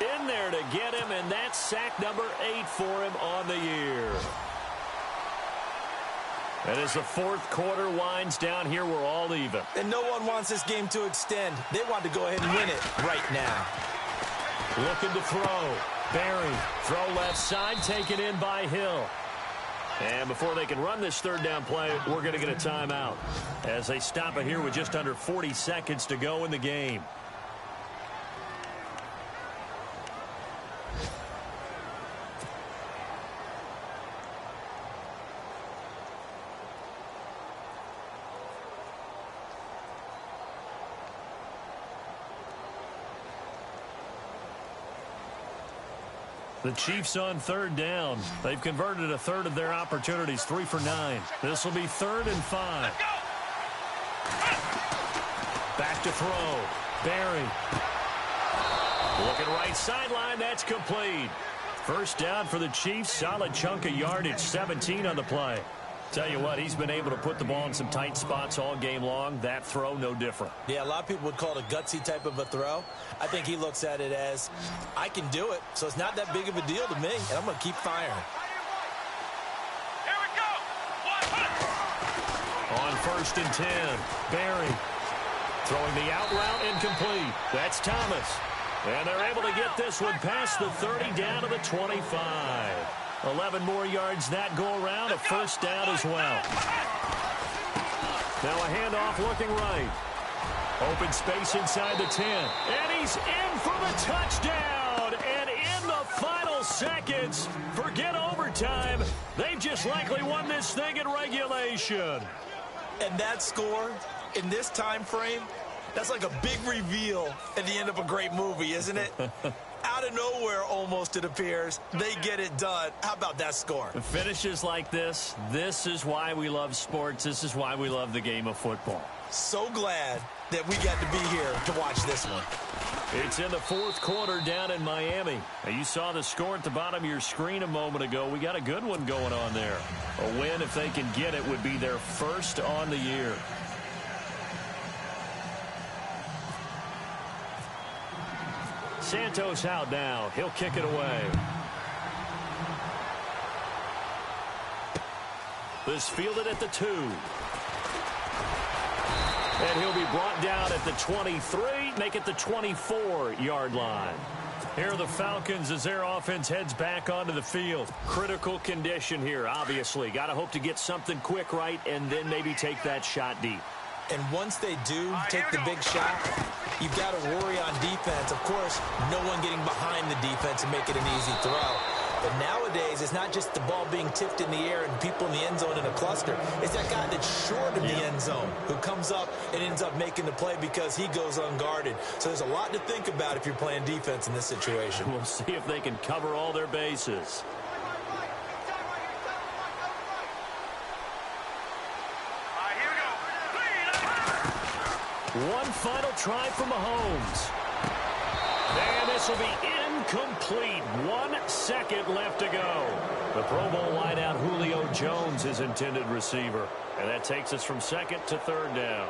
in there to get him, and that's sack number 8 for him on the year. And as the 4th quarter winds down here, we're all even. And no one wants this game to extend. They want to go ahead and win it right now. Looking to throw. Barry. Throw left side, taken in by Hill. And before they can run this 3rd down play, we're going to get a timeout as they stop it here with just under 40 seconds to go in the game. The Chiefs on third down. They've converted a third of their opportunities, 3 for 9. This will be 3rd and 5. Back to throw. Barry. Looking right sideline. That's complete. First down for the Chiefs. Solid chunk of yardage. 17 on the play. Tell you what, he's been able to put the ball in some tight spots all game long. That throw, no different. Yeah, a lot of people would call it a gutsy type of a throw. I think he looks at it as, I can do it, so it's not that big of a deal to me, and I'm going to keep firing. Here we go. On 1st and 10, Barry throwing the out route incomplete. That's Thomas. And they're able to get this one past the 30 down to the 25. 11 more yards that go around, a first down as well. Now a handoff looking right. Open space inside the 10. And he's in for the touchdown. And in the final seconds, forget overtime. They've just likely won this thing in regulation. And that score, in this time frame, that's like a big reveal at the end of a great movie, isn't it? Out of nowhere, almost, it appears, they get it done. How about that score? Finishes like this is why we love sports. This is why we love the game of football. So glad that we got to be here to watch this one. It's in the 4th quarter down in Miami. Now, you saw the score at the bottom of your screen a moment ago. We got a good one going on there. A win, if they can get it, would be their first on the year. Santos out now. He'll kick it away. This fielded at the 2. And he'll be brought down at the 23, make it the 24-yard line. Here are the Falcons as their offense heads back onto the field. Critical condition here, obviously. Got to hope to get something quick right and then maybe take that shot deep. And once they do take the big shot, you've got to worry on defense. Of course, no one getting behind the defense and make it an easy throw. But nowadays, it's not just the ball being tipped in the air and people in the end zone in a cluster. It's that guy that's short of the end zone who comes up and ends up making the play because he goes unguarded. So there's a lot to think about if you're playing defense in this situation. We'll see if they can cover all their bases. One final try for Mahomes. And this will be incomplete. 1 second left to go. The Pro Bowl wideout Julio Jones is intended receiver. And that takes us from 2nd to 3rd down.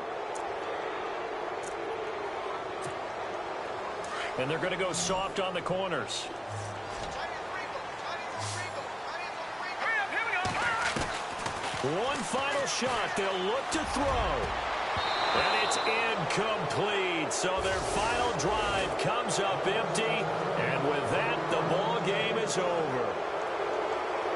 And they're going to go soft on the corners. One final shot. They'll look to throw. And it's incomplete. So their final drive comes up empty. And with that, the ball game is over.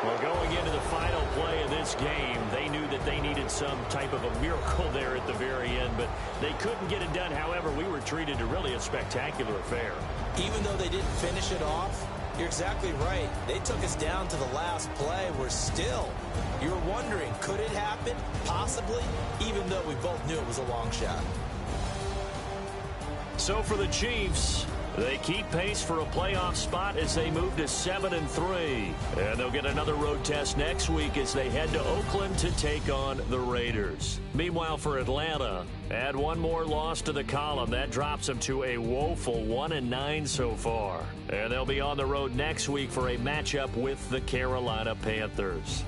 Well, going into the final play of this game, they knew that they needed some type of a miracle there at the very end, but they couldn't get it done. However, we were treated to really a spectacular affair. Even though they didn't finish it off, you're exactly right. They took us down to the last play. We're still, you're wondering, could it happen? Possibly, even though we both knew it was a long shot. So for the Chiefs, they keep pace for a playoff spot as they move to 7-3. And they'll get another road test next week as they head to Oakland to take on the Raiders. Meanwhile, for Atlanta, add one more loss to the column. That drops them to a woeful 1-9 so far. And they'll be on the road next week for a matchup with the Carolina Panthers.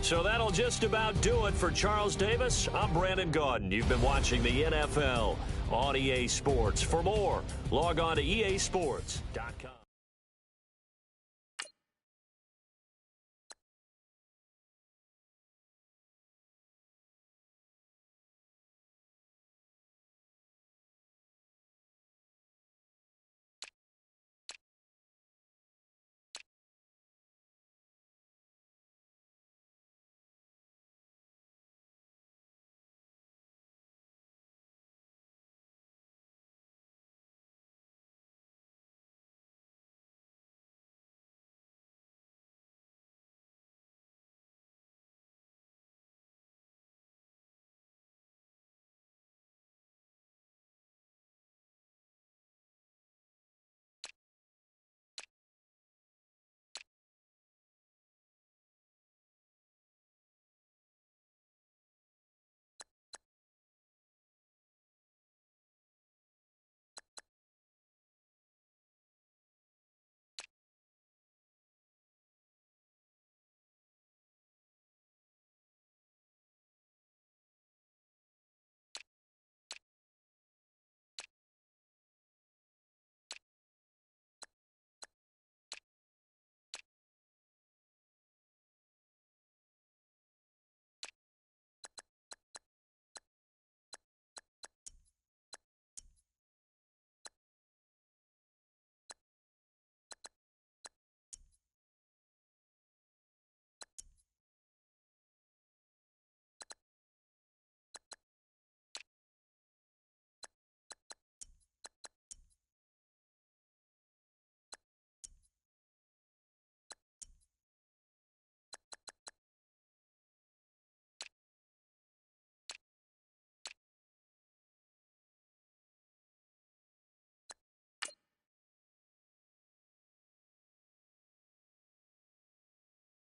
So that'll just about do it for Charles Davis. I'm Brandon Gaudin. You've been watching the NFL on EA Sports. For more, log on to easports.com.